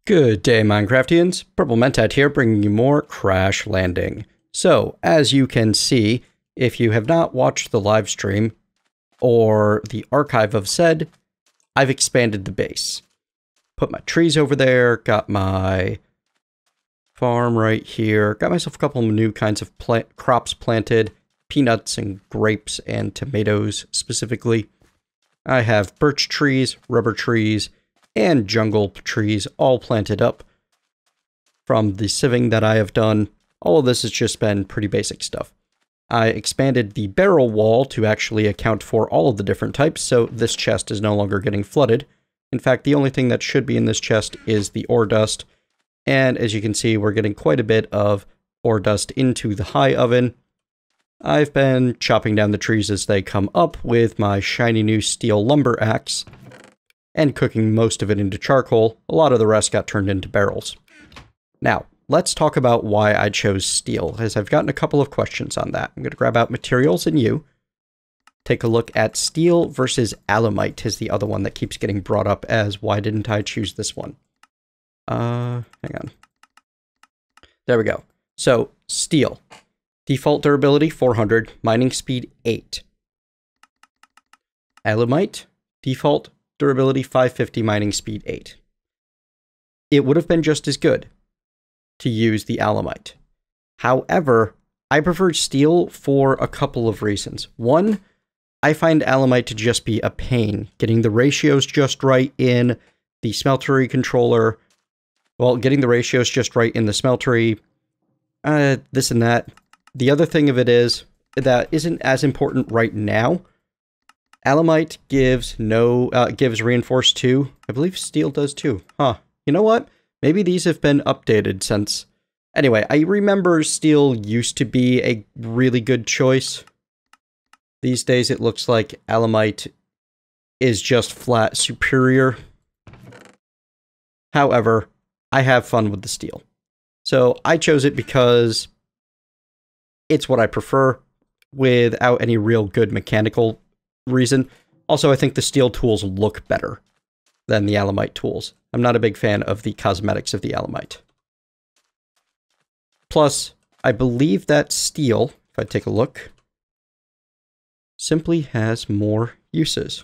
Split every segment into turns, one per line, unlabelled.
Good day, Minecraftians. Purple Mentat here, bringing you more Crash Landing. So, as you can see, if you have not watched the live stream or the archive of said, I've expanded the base. Put my trees over there, got my farm right here, got myself a couple of new kinds of crops planted, peanuts and grapes and tomatoes specifically. I have birch trees, rubber trees, and jungle trees all planted up from the sieving that I have done. All of this has just been pretty basic stuff. I expanded the barrel wall to actually account for all of the different types, so this chest is no longer getting flooded. In fact, the only thing that should be in this chest is the ore dust, and as you can see, we're getting quite a bit of ore dust into the high oven. I've been chopping down the trees as they come up with my shiny new steel lumber axe, and cooking most of it into charcoal. A lot of the rest got turned into barrels. Now, let's talk about why I chose steel, as I've gotten a couple of questions on that. I'm going to grab out materials and you. Take a look at steel versus alumite is the other one that keeps getting brought up as why didn't I choose this one? Hang on. There we go. So, steel. Default durability 400, mining speed 8. Alumite, default durability 550, mining speed 8. It would have been just as good to use the alumite. However, I prefer steel for a couple of reasons. One, I find alumite to just be a pain. Getting the ratios just right in the smeltery controller. Well, getting the ratios just right in the smeltery. This and that. The other thing of it is that isn't as important right now. Alumite gives gives reinforced 2. I believe steel does too. Huh. You know what? Maybe these have been updated since... Anyway, I remember steel used to be a really good choice. These days it looks like alumite is just flat superior. However, I have fun with the steel. So I chose it because it's what I prefer without any real good mechanical reason. Also, I think the steel tools look better than the alumite tools. I'm not a big fan of the cosmetics of the alumite. Plus, I believe that steel, if I take a look, simply has more uses,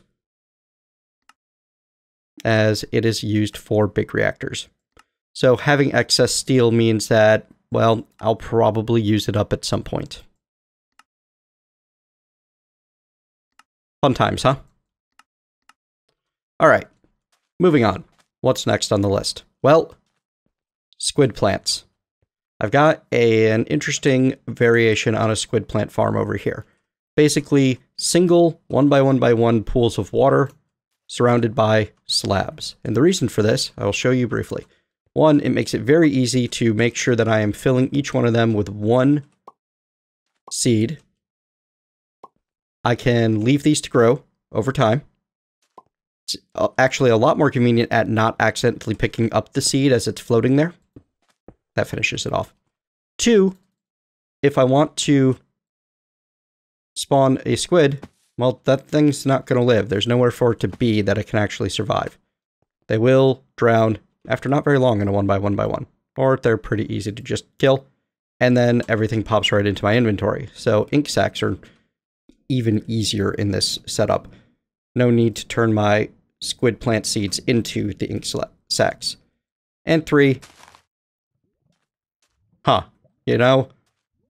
as it is used for big reactors. So having excess steel means that, well, I'll probably use it up at some point. Fun times, huh? Alright, moving on. What's next on the list? Well, squid plants. I've got an interesting variation on a squid plant farm over here. Basically, single 1x1x1 pools of water surrounded by slabs. And the reason for this, I will show you briefly. One, it makes it very easy to make sure that I am filling each one of them with one seed. I can leave these to grow over time. It's actually a lot more convenient at not accidentally picking up the seed as it's floating there. That finishes it off. 2, if I want to spawn a squid, well, that thing's not going to live. There's nowhere for it to be that it can actually survive. They will drown after not very long in a 1x1x1. Or they're pretty easy to just kill. And then everything pops right into my inventory. So ink sacs are even easier in this setup. No need to turn my squid plant seeds into the ink sacs. And 3, you know,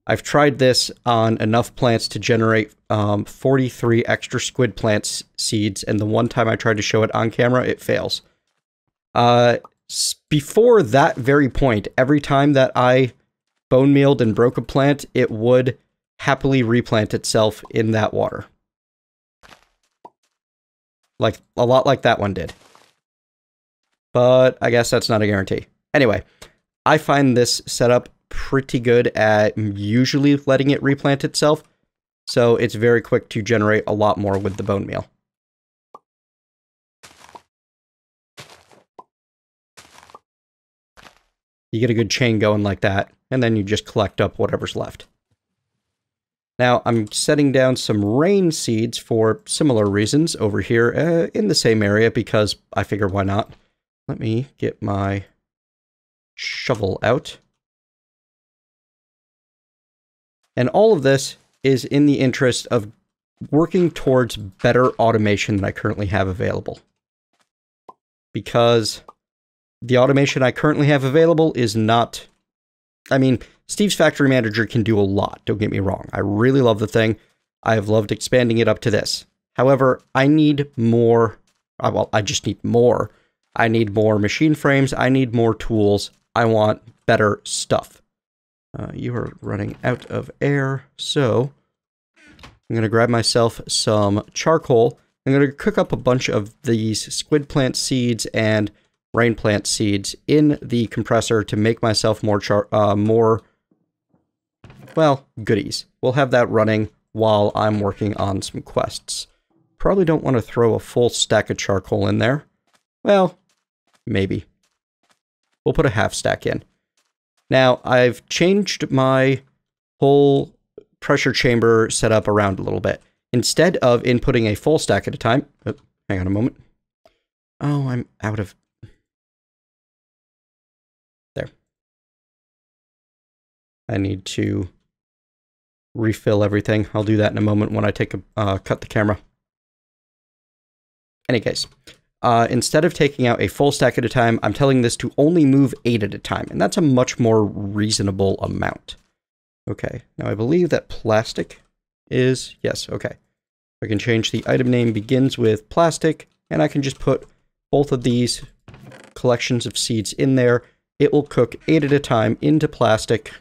I've tried this on enough plants to generate 43 extra squid plant seeds, and the one time I tried to show it on camera, it fails. Before that very point, every time that I bone mealed and broke a plant, it would happily replant itself in that water. Like, a lot like that one did. But I guess that's not a guarantee. Anyway, I find this setup pretty good at usually letting it replant itself, so it's very quick to generate a lot more with the bone meal. You get a good chain going like that, and then you just collect up whatever's left. Now, I'm setting down some rain seeds for similar reasons over here in the same area because I figure why not. Let me get my shovel out. And all of this is in the interest of working towards better automation than I currently have available. Because the automation I currently have available is not... I mean, Steve's Factory Manager can do a lot, don't get me wrong. I really love the thing. I have loved expanding it up to this. However, I need more... Well, I just need more. I need more machine frames. I need more tools. I want better stuff. You are running out of air, so I'm going to grab myself some charcoal. I'm going to cook up a bunch of these squid plant seeds and rain plant seeds in the compressor to make myself more goodies. We'll have that running while I'm working on some quests. Probably don't want to throw a full stack of charcoal in there. Well, maybe. We'll put a half stack in. Now, I've changed my whole pressure chamber setup around a little bit. Instead of inputting a full stack at a time... Oh, hang on a moment. Oh, I'm out of... There. I need to refill everything. I'll do that in a moment when I take a cut the camera. Any case, instead of taking out a full stack at a time, I'm telling this to only move 8 at a time, and that's a much more reasonable amount. Okay, now I believe that plastic is... Yes, okay. I can change the item name begins with plastic, and I can just put both of these collections of seeds in there. It will cook 8 at a time into plastic.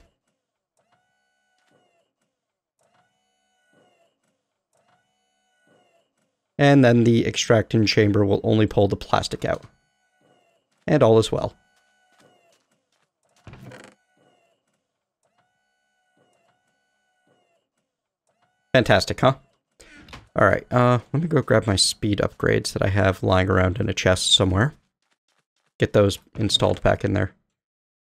And then the extracting chamber will only pull the plastic out. And all is well. Fantastic, huh? Alright, let me go grab my speed upgrades that I have lying around in a chest somewhere. Get those installed back in there.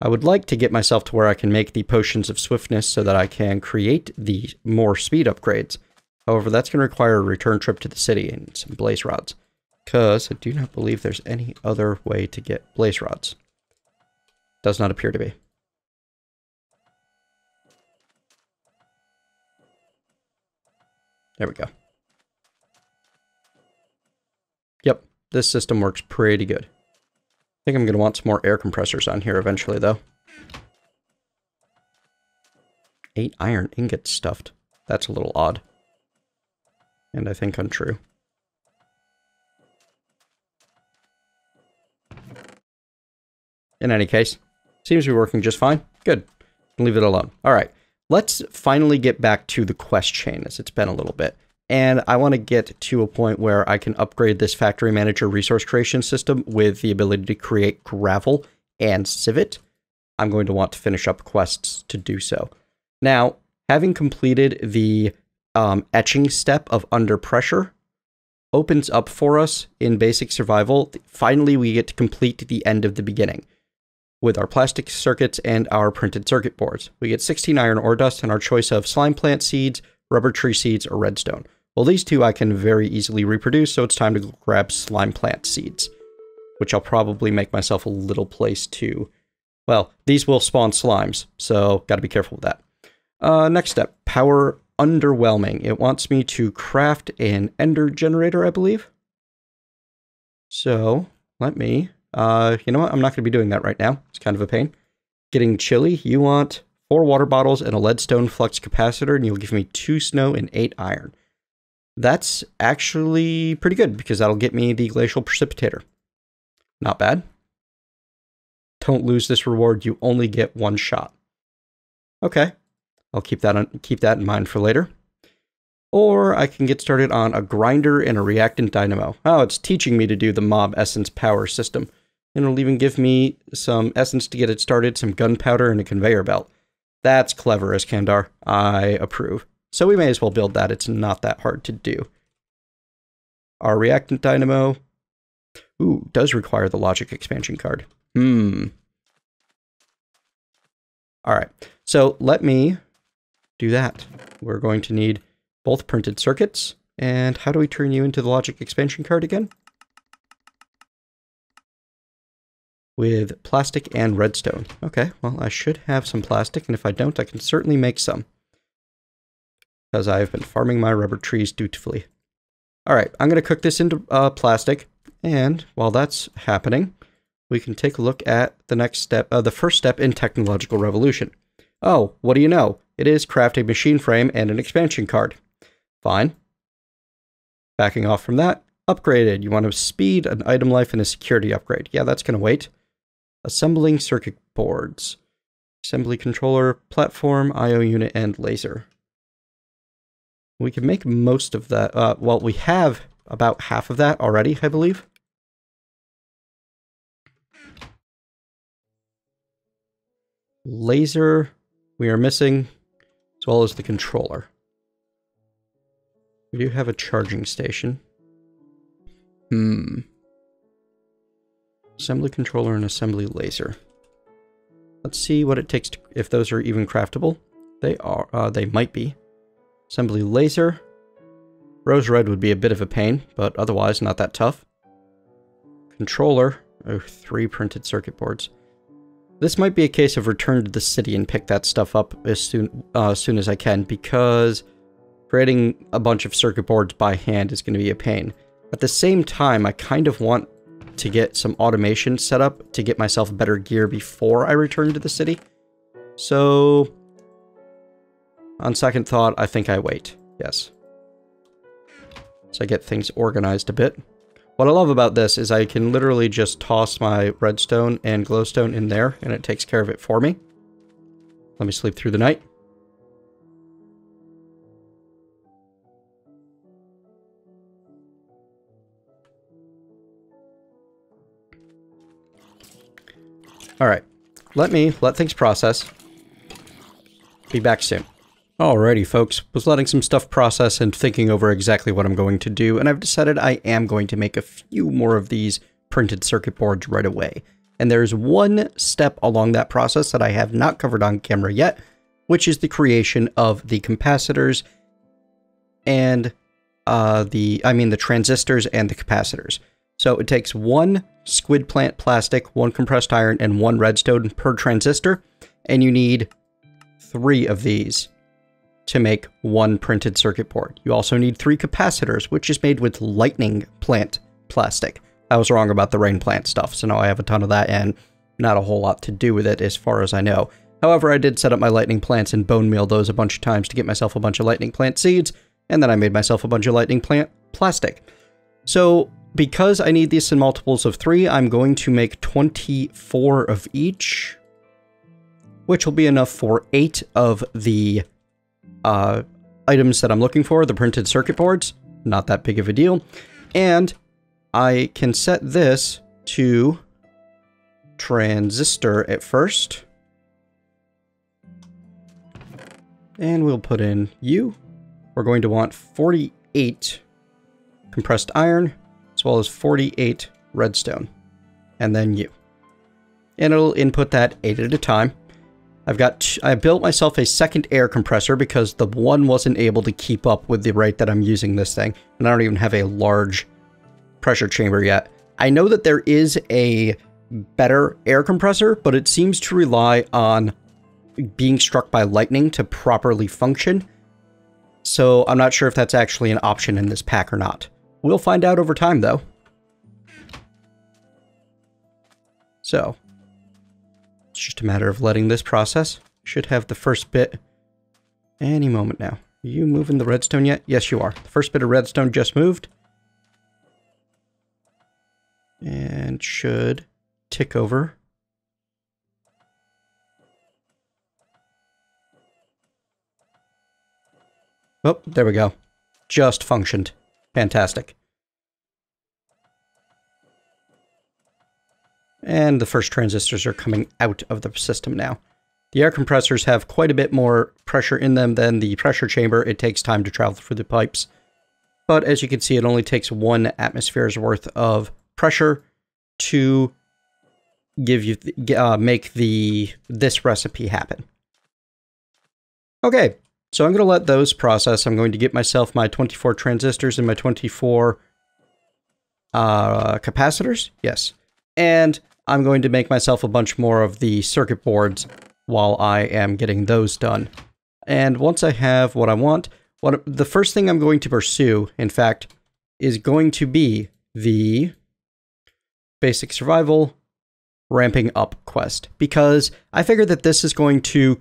I would like to get myself to where I can make the potions of swiftness so that I can create the more speed upgrades. However, that's going to require a return trip to the city and some blaze rods. Because I do not believe there's any other way to get blaze rods. Does not appear to be. There we go. Yep, this system works pretty good. I think I'm going to want some more air compressors on here eventually, though. 8 iron ingots stuffed. That's a little odd. And I think untrue. In any case, seems to be working just fine. Good. Leave it alone. Alright, let's finally get back to the quest chain, as it's been a little bit. And I want to get to a point where I can upgrade this Factory Manager resource creation system with the ability to create gravel and civet. I'm going to want to finish up quests to do so. Now, having completed the etching step of under pressure opens up for us in basic survival. Finally, we get to complete the end of the beginning with our plastic circuits and our printed circuit boards. We get 16 iron ore dust and our choice of slime plant seeds, rubber tree seeds, or redstone. Well, these two I can very easily reproduce, so it's time to grab slime plant seeds, which I'll probably make myself a little place to... Well, these will spawn slimes, so gotta be careful with that. Next step, power underwhelming. It wants me to craft an ender generator, I believe. So, let me... you know what? I'm not going to be doing that right now. It's kind of a pain. Getting chilly. You want 4 water bottles and a leadstone flux capacitor, and you'll give me 2 snow and 8 iron. That's actually pretty good, because that'll get me the glacial precipitator. Not bad. Don't lose this reward. You only get 1 shot. Okay. I'll keep that in mind for later. Or I can get started on a grinder and a reactant dynamo. Oh, it's teaching me to do the mob essence power system. And it'll even give me some essence to get it started, some gunpowder, and a conveyor belt. That's clever, Iskandar. I approve. So we may as well build that. It's not that hard to do. Our reactant dynamo... Ooh, does require the logic expansion card. Alright, so let me do that. We're going to need both printed circuits. And how do we turn you into the logic expansion card again? with plastic and redstone. Okay, well, I should have some plastic, and if I don't, I can certainly make some. Because I've been farming my rubber trees dutifully. Alright, I'm going to cook this into plastic, and while that's happening, we can take a look at the next step, the first step in technological revolution. Oh, what do you know? It is craft a machine frame and an expansion card. Fine. Backing off from that, upgraded. You want a speed, an item life, and a security upgrade. Yeah, that's going to wait. Assembling circuit boards. Assembly controller, platform, I/O unit, and laser. We can make most of that. Well, we have about half of that already, I believe. Laser, we are missing, as well as the controller. We do have a charging station. Assembly controller and assembly laser. Let's see what it takes to, if those are even craftable. They are, they might be. Assembly laser. Rose red would be a bit of a pain, but otherwise not that tough. Controller. Oh, 3 printed circuit boards. This might be a case of return to the city and pick that stuff up as soon as I can, because creating a bunch of circuit boards by hand is going to be a pain. At the same time, I kind of want to get some automation set up to get myself better gear before I return to the city. So, on second thought, I think I wait. Yes. So I get things organized a bit. What I love about this is I can literally just toss my redstone and glowstone in there, and it takes care of it for me. Let me sleep through the night. Alright, let things process. Be back soon. Alrighty, folks. Was letting some stuff process and thinking over exactly what I'm going to do, and I've decided I am going to make a few more of these printed circuit boards right away. And there's one step along that process that I have not covered on camera yet, which is the creation of the capacitors and the transistors and the capacitors. So it takes 1 squid plant plastic, 1 compressed iron, and 1 redstone per transistor, and you need 3 of these to make 1 printed circuit board. You also need 3 capacitors, which is made with lightning plant plastic. I was wrong about the rain plant stuff, so now I have a ton of that and not a whole lot to do with it as far as I know. However, I did set up my lightning plants and bone meal those a bunch of times to get myself a bunch of lightning plant seeds, and then I made myself a bunch of lightning plant plastic. So, because I need these in multiples of 3, I'm going to make 24 of each, which will be enough for 8 of the items that I'm looking for, the printed circuit boards. Not that big of a deal. And I can set this to transistor at first. And we'll put in U. We're going to want 48 compressed iron, as well as 48 redstone. And then U. And it'll input that 8 at a time. I built myself a second air compressor because the one wasn't able to keep up with the rate that I'm using this thing. And I don't even have a large pressure chamber yet. I know that there is a better air compressor, but it seems to rely on being struck by lightning to properly function. So I'm not sure if that's actually an option in this pack or not. We'll find out over time, though. So it's just a matter of letting this process. Should have the first bit any moment now. Are you moving the redstone yet? Yes, you are. The first bit of redstone just moved. And should tick over. Oh, there we go. Just functioned. Fantastic. And the first transistors are coming out of the system now. The air compressors have quite a bit more pressure in them than the pressure chamber. It takes time to travel through the pipes. But as you can see, it only takes 1 atmosphere's worth of pressure to give you make this recipe happen. Okay, so I'm going to let those process. I'm going to get myself my 24 transistors and my 24 capacitors. Yes. And I'm going to make myself a bunch more of the circuit boards while I am getting those done. And once I have what I want, the first thing I'm going to pursue, in fact, is going to be the basic survival ramping up quest, because I figured that this is going to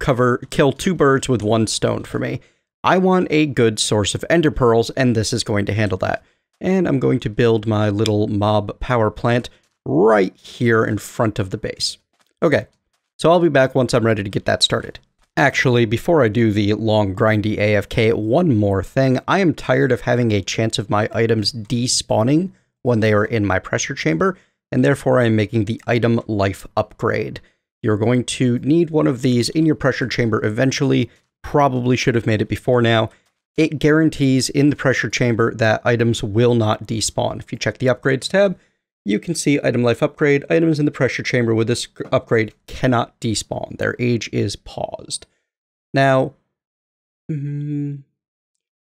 kill 2 birds with 1 stone for me. I want a good source of ender pearls, and this is going to handle that. And I'm going to build my little mob power plant right here in front of the base. Okay, so I'll be back once I'm ready to get that started. Actually, before I do the long grindy AFK, one more thing. I am tired of having a chance of my items despawning when they are in my pressure chamber, and therefore I am making the item life upgrade. You're going to need one of these in your pressure chamber eventually. Probably should have made it before now. It guarantees in the pressure chamber that items will not despawn. If you check the upgrades tab, you can see item life upgrade. Items in the pressure chamber with this upgrade cannot despawn. Their age is paused. Now, the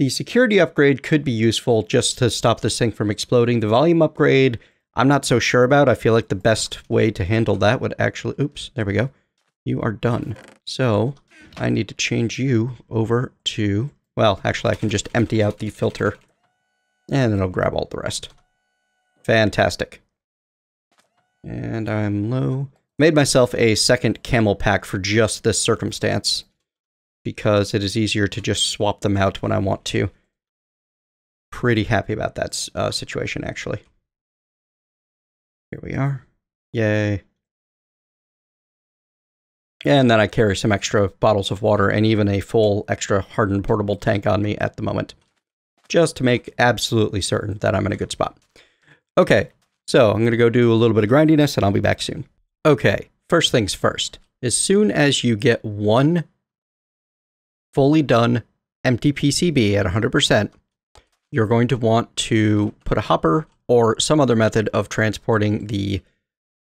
security upgrade could be useful just to stop this thing from exploding. The volume upgrade, I'm not so sure about. I feel like the best way to handle that would actually... Oops, there we go. You are done. So, I need to change you over to... Well, actually, I can just empty out the filter, and then I'll grab all the rest. Fantastic. And I'm low. Made myself a second camel pack for just this circumstance, because it is easier to just swap them out when I want to. Pretty happy about that situation, actually. Here we are. Yay. And then I carry some extra bottles of water and even a full extra hardened portable tank on me at the moment, just to make absolutely certain that I'm in a good spot. Okay, so I'm going to go do a little bit of grindiness and I'll be back soon. Okay, first things first. As soon as you get one fully done empty PCB at 100%, you're going to want to put a hopper or some other method of transporting the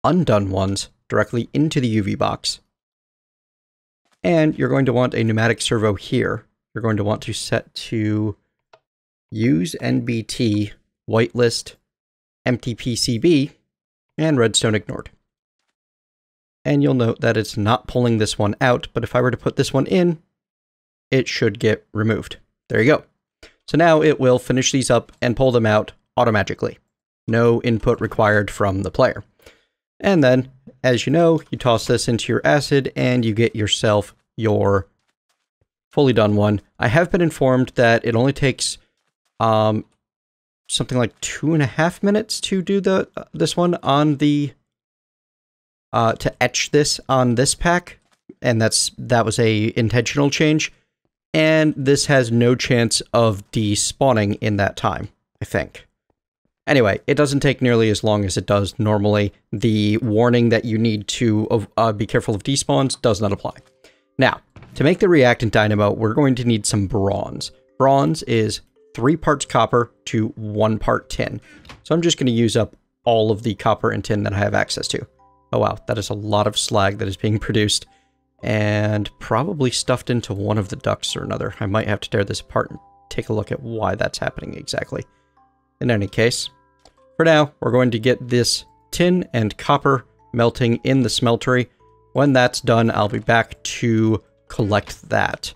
undone ones directly into the UV box. And you're going to want a pneumatic servo here. You're going to want to set to use NBT, whitelist, empty PCB, and redstone ignored. And you'll note that it's not pulling this one out, but if I were to put this one in, it should get removed. There you go. So now it will finish these up and pull them out automatically. No input required from the player. And then, as you know, you toss this into your acid and you get yourself your fully done one. I have been informed that it only takes something like 2.5 minutes to do this one on the to etch this on this pack, and that was a intentional change. And this has no chance of despawning in that time, I think. Anyway, it doesn't take nearly as long as it does normally. The warning that you need to be careful of despawns does not apply. Now, to make the reactant dynamo, we're going to need some bronze. Bronze is 3 parts copper to 1 part tin. So I'm just going to use up all of the copper and tin that I have access to. Oh wow, that is a lot of slag that is being produced. And probably stuffed into one of the ducts or another. I might have to tear this apart and take a look at why that's happening exactly. In any case, for now, we're going to get this tin and copper melting in the smeltery. When that's done, I'll be back to collect that.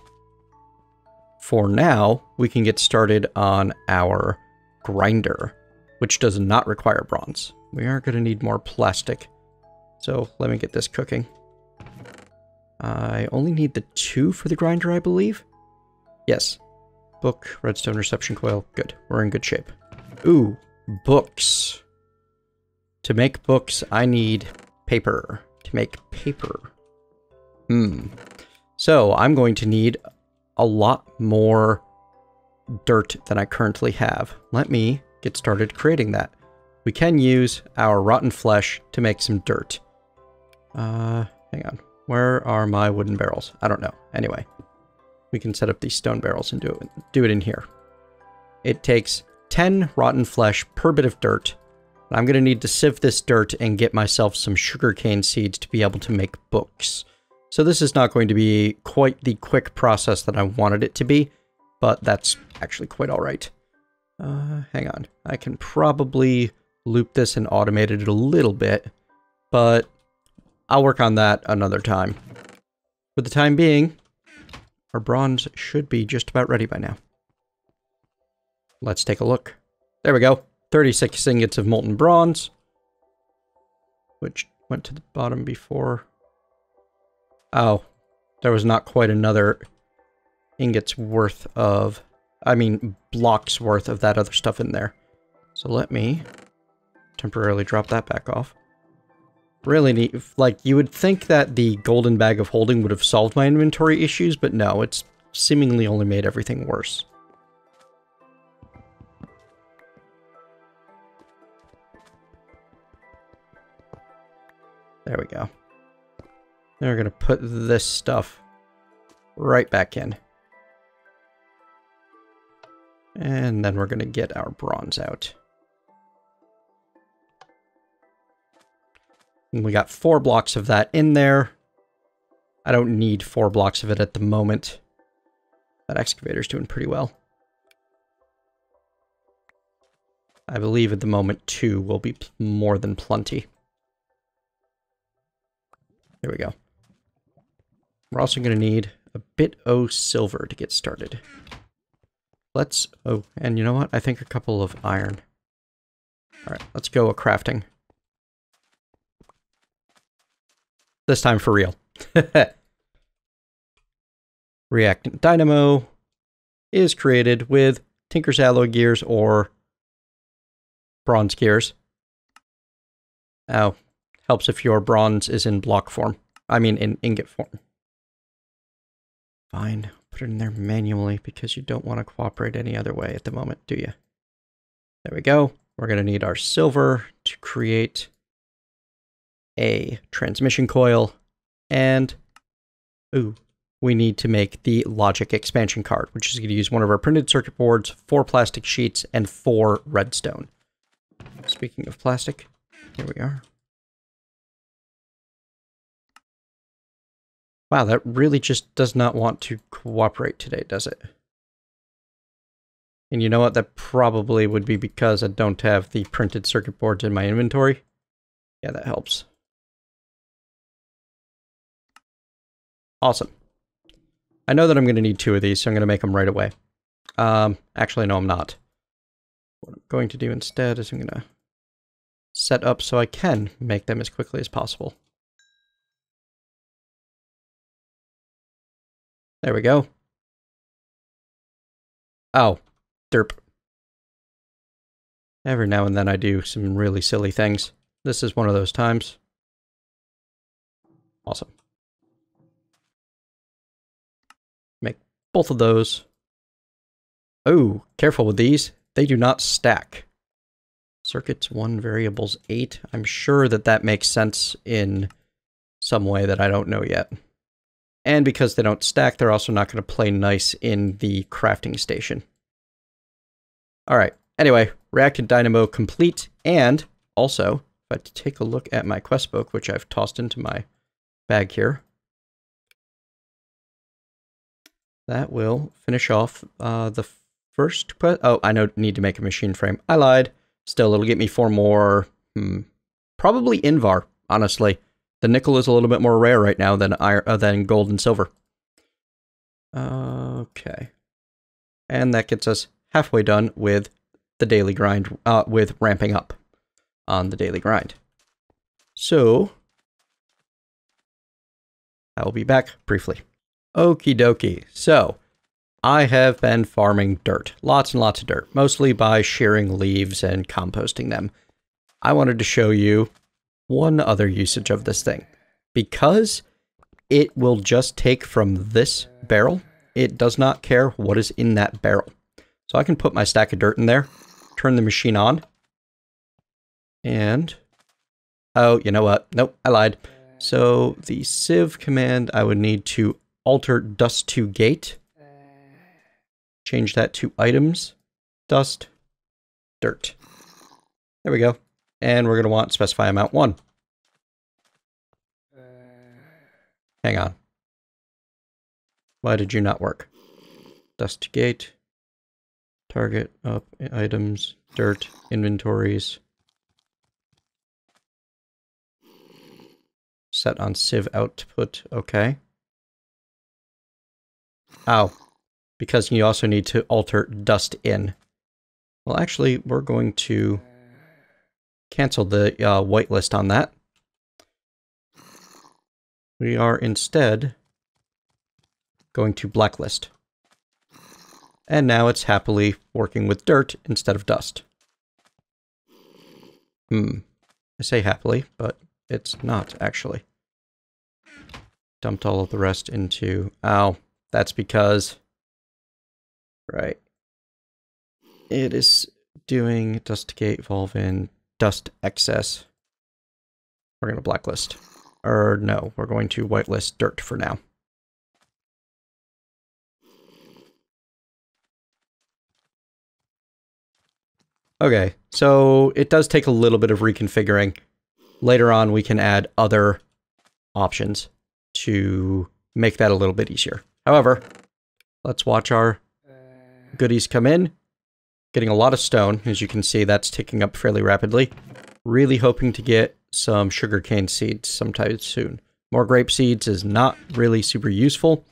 For now, we can get started on our grinder, which does not require bronze. We are going to need more plastic. So let me get this cooking. I only need the 2 for the grinder, I believe. Yes. Book, redstone reception coil. Good. We're in good shape. Ooh, books. To make books, I need paper. To make paper. So I'm going to need a lot more dirt than I currently have. Let me get started creating that. We can use our rotten flesh to make some dirt. Hang on. Where are my wooden barrels? I don't know. Anyway, we can set up these stone barrels and do it in here. It takes 10 rotten flesh per bit of dirt. I'm going to need to sieve this dirt and get myself some sugarcane seeds to be able to make books. So this is not going to be quite the quick process that I wanted it to be, but that's actually quite all right. Hang on. I can probably loop this and automate it a little bit. but I'll work on that another time. For the time being, our bronze should be just about ready by now. Let's take a look. There we go. 36 ingots of molten bronze, which went to the bottom before. Oh, there was not quite another ingots worth of, blocks worth of that other stuff in there. So let me temporarily drop that back off. Really neat. Like, you would think that the golden bag of holding would have solved my inventory issues, but no, it's seemingly only made everything worse. There we go. Then we're going to put this stuff right back in. And then we're going to get our bronze out. And we got 4 blocks of that in there. I don't need 4 blocks of it at the moment. That excavator's doing pretty well. I believe at the moment 2 will be more than plenty. There we go. We're also going to need a bit of silver to get started. Let's... Oh, and you know what? I think a couple of iron. Alright, let's go a crafting. This time for real. Reactant Dynamo is created with Tinker's Alloy Gears or Bronze Gears. Oh, helps if your bronze is in block form. In ingot form. Fine, put it in there manually because you don't want to cooperate any other way at the moment, do you? There we go. We're going to need our silver to create a transmission coil, and we need to make the logic expansion card, which is going to use one of our printed circuit boards, 4 plastic sheets, and 4 redstone. Speaking of plastic, here we are. Wow, that really just does not want to cooperate today, does it? And you know what? That probably would be because I don't have the printed circuit boards in my inventory. Yeah, that helps. Awesome. I know that I'm going to need 2 of these, so I'm going to make them right away. Actually, no, I'm not. What I'm going to do instead is I'm going to set up so I can make them as quickly as possible. There we go. Oh, derp. Every now and then I do some really silly things. This is one of those times. Awesome. Make both of those. Oh, careful with these. They do not stack. Circuits 1, variables 8. I'm sure that that makes sense in some way that I don't know yet. And because they don't stack, they're also not going to play nice in the crafting station. Alright, anyway, Reactant Dynamo complete, and also, if I take a look at my quest book, which I've tossed into my bag here, that will finish off the first quest. Oh, I need to make a machine frame. I lied. Still, it'll get me 4 more, probably Invar, honestly. The nickel is a little bit more rare right now than gold and silver. Okay. And that gets us halfway done with the daily grind, with ramping up on the daily grind. So, I will be back briefly. Okie dokie. So, I have been farming dirt. Lots and lots of dirt. Mostly by shearing leaves and composting them. I wanted to show you one other usage of this thing. Because it will just take from this barrel, it does not care what is in that barrel. So I can put my stack of dirt in there, turn the machine on, and... oh, you know what? Nope, I lied. So the sieve command, I would need to alter dust to gate. Change that to items, dust, dirt. There we go. And we're going to want specify amount 1. Hang on. Why did you not work? Dust to gate. Target, up, items, dirt, inventories. Set on sieve output, okay. Oh, because you also need to alter dust in. Well, actually, we're going to cancel the whitelist on that. We are instead going to blacklist. And now it's happily working with dirt instead of dust. I say happily, but it's not actually. Dumped all of the rest into... Ow. That's because... Right. It is doing dust gate valve in dust excess. We're going to blacklist. Or no, we're going to whitelist dirt for now. Okay, so it does take a little bit of reconfiguring. Later on, we can add other options to make that a little bit easier. However, let's watch our goodies come in. Getting a lot of stone. As you can see, that's ticking up fairly rapidly. Really hoping to get some sugarcane seeds sometime soon. More grape seeds is not really super useful.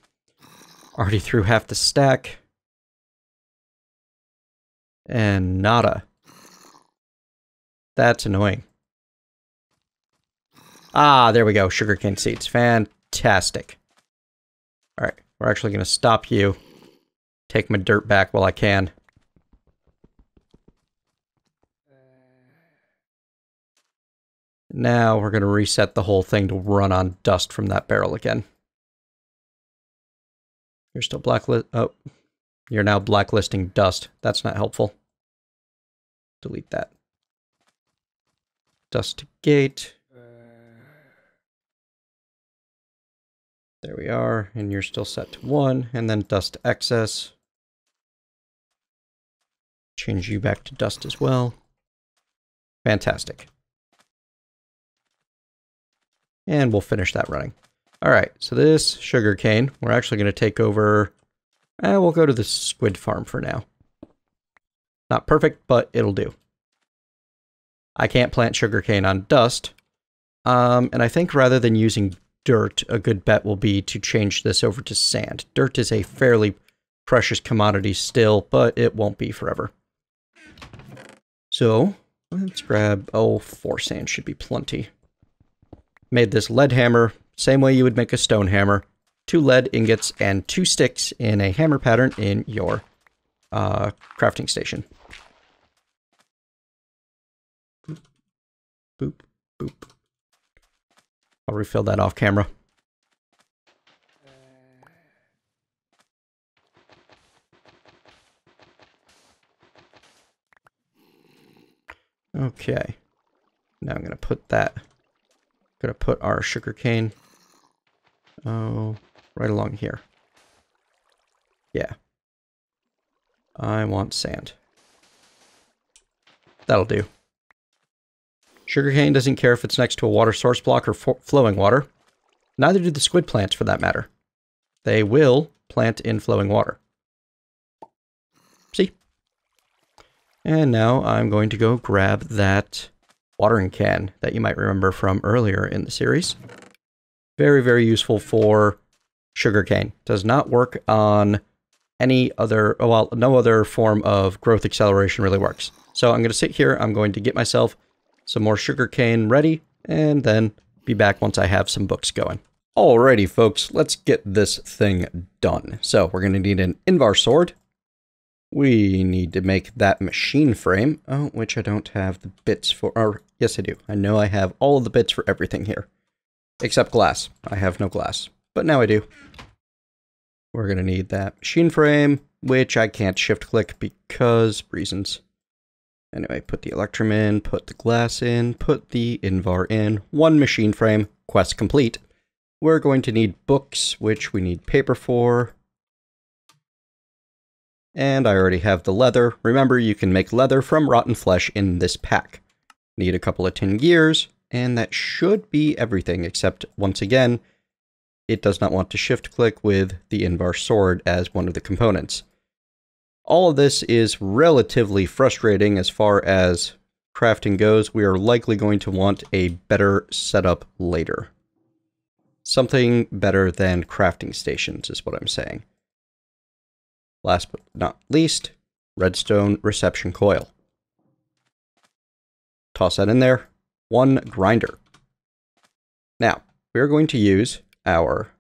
Already threw half the stack. And nada. That's annoying. Ah, there we go. Sugarcane seeds. Fantastic. Alright, we're actually going to stop you. Take my dirt back while I can. Now we're going to reset the whole thing to run on dust from that barrel again. You're still blacklist. Oh, you're now blacklisting dust. That's not helpful. Delete that. Dust gate. There we are, and you're still set to 1, and then dust excess. Change you back to dust as well. Fantastic. And we'll finish that running. Alright, so this sugarcane, we're actually going to take over... we'll go to the squid farm for now. Not perfect, but it'll do. I can't plant sugarcane on dust. And I think rather than using dirt, a good bet will be to change this over to sand. Dirt is a fairly precious commodity still, but it won't be forever. So, let's grab... Oh, 4 sand should be plenty. Made this lead hammer, same way you would make a stone hammer. 2 lead ingots and 2 sticks in a hammer pattern in your crafting station. Boop, boop, boop. I'll refill that off camera. Okay. Now I'm going to put that... Gonna put our sugarcane right along here. Yeah. I want sand. That'll do. Sugarcane doesn't care if it's next to a water source block or flowing water. Neither do the squid plants, for that matter. They will plant in flowing water. See? And now I'm going to go grab that watering can that you might remember from earlier in the series. Very, very useful for sugarcane. Does not work on any other, well, no other form of growth acceleration really works. So I'm going to sit here, I'm going to get myself some more sugarcane ready, and then be back once I have some books going. Alrighty, folks, let's get this thing done. So we're going to need an Invar sword. We need to make that machine frame, which I don't have the bits for. Or, yes, I do. I know I have all of the bits for everything here. Except glass. I have no glass. But now I do. We're going to need that machine frame, which I can't shift-click because reasons. Anyway, put the Electrum in, put the glass in, put the Invar in. 1 machine frame, quest complete. We're going to need books, which we need paper for. And I already have the leather. Remember, you can make leather from rotten flesh in this pack. Need a couple of tin gears, and that should be everything, except, once again, it does not want to shift-click with the Invar sword as one of the components. All of this is relatively frustrating as far as crafting goes. We are likely going to want a better setup later. Something better than crafting stations is what I'm saying. Last but not least, redstone reception coil. Toss that in there. 1 grinder. Now, we're going to use our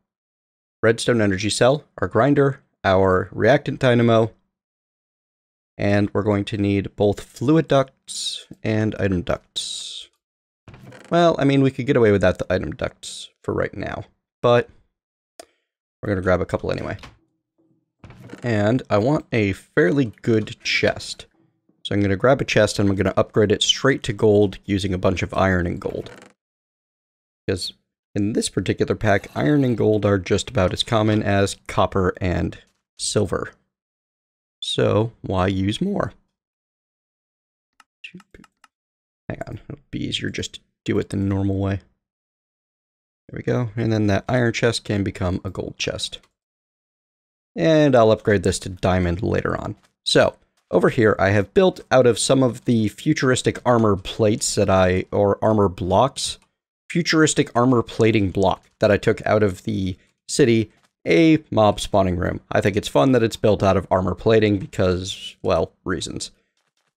redstone energy cell, our grinder, our reactant dynamo, and we're going to need both fluid ducts and item ducts. Well, I mean, we could get away without the item ducts for right now, but we're going to grab a couple anyway. And I want a fairly good chest. So I'm going to grab a chest and I'm going to upgrade it straight to gold using a bunch of iron and gold. Because in this particular pack, iron and gold are just about as common as copper and silver. So why use more? Hang on, it'll be easier just to do it the normal way. There we go. And then that iron chest can become a gold chest. And I'll upgrade this to diamond later on. So, over here I have built out of some of the futuristic armor plates that or armor blocks, futuristic armor plating block that I took out of the city, a mob spawning room. I think it's fun that it's built out of armor plating because, well, reasons.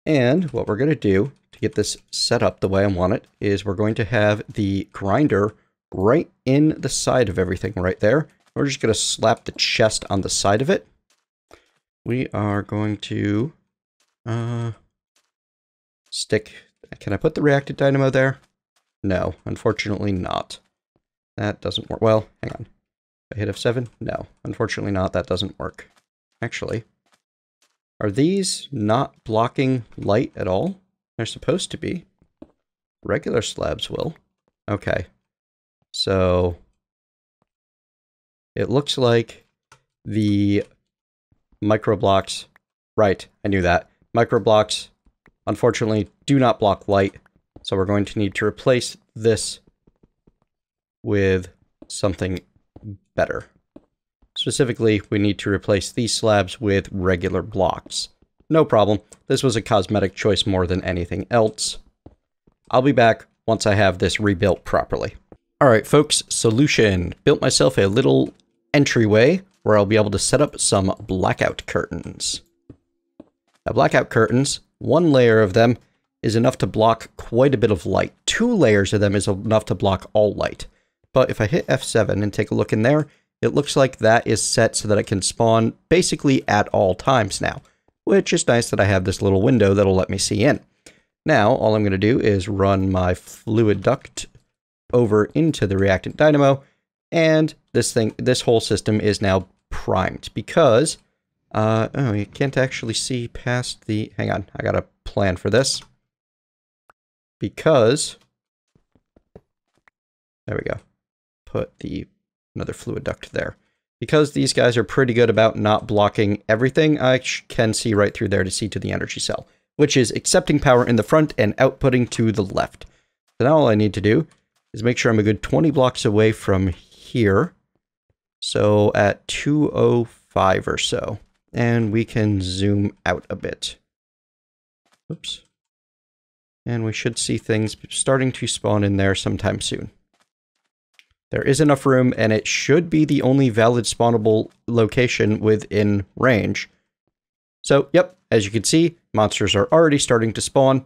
And what we're going to do to get this set up the way I want it is we're going to have the grinder right in the side of everything right there. We're just going to slap the chest on the side of it. We are going to stick... Can I put the reactant dynamo there? No, unfortunately not. That doesn't work. Well, hang on. I hit F7? No, unfortunately not. That doesn't work. Actually, are these not blocking light at all? They're supposed to be. Regular slabs will. Okay. So it looks like the microblocks, right, I knew that. Microblocks, unfortunately, do not block light. So we're going to need to replace this with something better. Specifically, we need to replace these slabs with regular blocks. No problem. This was a cosmetic choice more than anything else. I'll be back once I have this rebuilt properly. Alright folks, solution. Built myself a little entryway where I'll be able to set up some blackout curtains. Now blackout curtains, 1 layer of them is enough to block quite a bit of light. 2 layers of them is enough to block all light. But if I hit F7 and take a look in there, it looks like that is set so that it can spawn basically at all times now, which is nice that I have this little window that'll let me see in. Now, all I'm going to do is run my fluid duct over into the reactant dynamo, and this whole system is now primed because, oh, you can't actually see past the, hang on, I got a plan for this. Because, there we go, put another fluid duct there. Because these guys are pretty good about not blocking everything, I can see right through there to see to the energy cell, which is accepting power in the front and outputting to the left. So now all I need to do is make sure I'm a good 20 blocks away from here. So at 205 or so. And we can zoom out a bit. Oops. And we should see things starting to spawn in there sometime soon. There is enough room, and it should be the only valid spawnable location within range. So, yep, as you can see, monsters are already starting to spawn.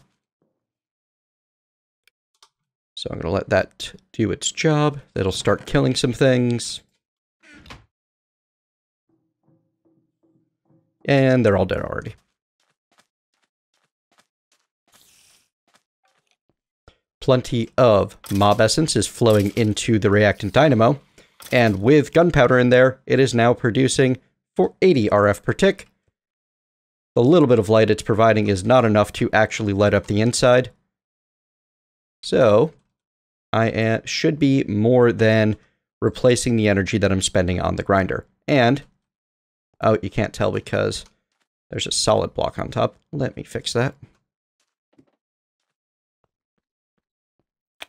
So I'm going to let that do its job. That'll start killing some things. And they're all dead already. Plenty of mob essence is flowing into the reactant dynamo, and with gunpowder in there, it is now producing for 80 RF per tick. The little bit of light it's providing is not enough to actually light up the inside. So, I should be more than replacing the energy that I'm spending on the grinder. And, oh, you can't tell because there's a solid block on top. Let me fix that.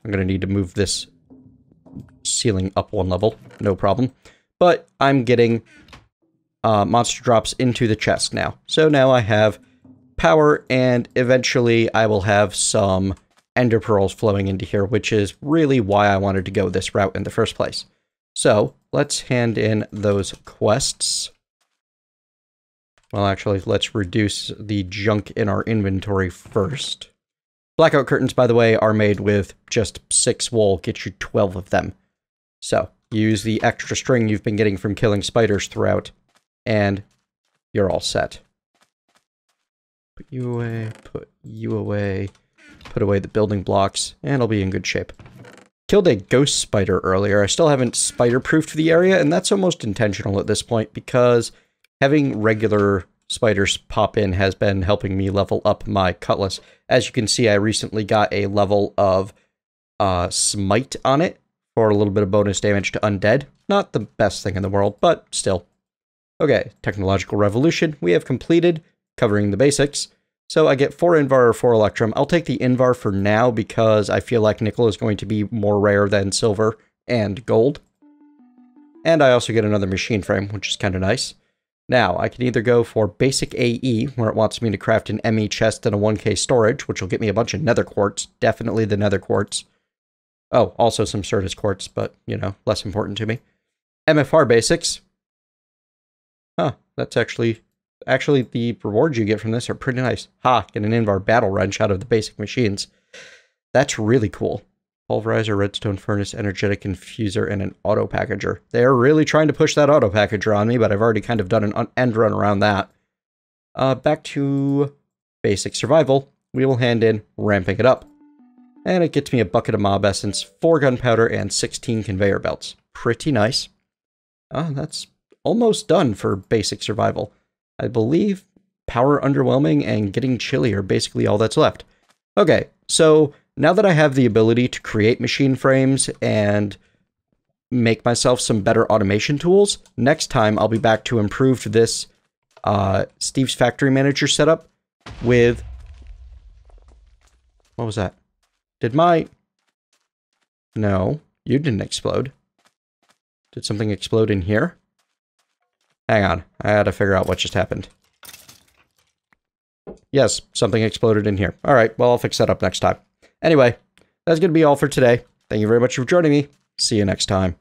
I'm going to need to move this ceiling up 1 level, no problem. But I'm getting monster drops into the chest now. So now I have power, and eventually I will have some ender pearls flowing into here, which is really why I wanted to go this route in the first place. So let's hand in those quests. Well, actually, let's reduce the junk in our inventory first. Blackout curtains, by the way, are made with just 6 wool. Get you 12 of them. So use the extra string you've been getting from killing spiders throughout, and you're all set. Put you away, put you away, put away the building blocks, and I'll be in good shape. Killed a ghost spider earlier. I still haven't spider-proofed the area, and that's almost intentional at this point, because having regular spiders pop in has been helping me level up my cutlass. As you can see, I recently got a level of smite on it for a little bit of bonus damage to undead. Not the best thing in the world, but still. Okay, technological revolution we have completed, covering the basics. So I get 4 Invar or 4 Electrum. I'll take the Invar for now because I feel like nickel is going to be more rare than silver and gold. And I also get another machine frame, which is kind of nice. Now, I can either go for basic AE, where it wants me to craft an ME chest and a 1k storage, which will get me a bunch of nether quartz, definitely the nether quartz. Oh, also some Certus quartz, but, you know, less important to me. MFR basics. Huh, that's actually the rewards you get from this are pretty nice. Ha, get an Invar battle wrench out of the basic machines. That's really cool. Pulverizer, redstone furnace, energetic infuser, and an auto packager. They're really trying to push that auto packager on me, but I've already kind of done an end run around that. Back to basic survival. We will hand in ramping it up. And it gets me a bucket of mob essence, 4 gunpowder, and 16 conveyor belts. Pretty nice. That's almost done for basic survival. I believe power underwhelming and getting chilly are basically all that's left. Okay, so now that I have the ability to create machine frames and make myself some better automation tools, next time I'll be back to improve this Steve's Factory Manager setup with... What was that? No, you didn't explode. Did something explode in here? Hang on, I had to figure out what just happened. Yes, something exploded in here. Alright, well, I'll fix that up next time. Anyway, that's going to be all for today. Thank you very much for joining me. See you next time.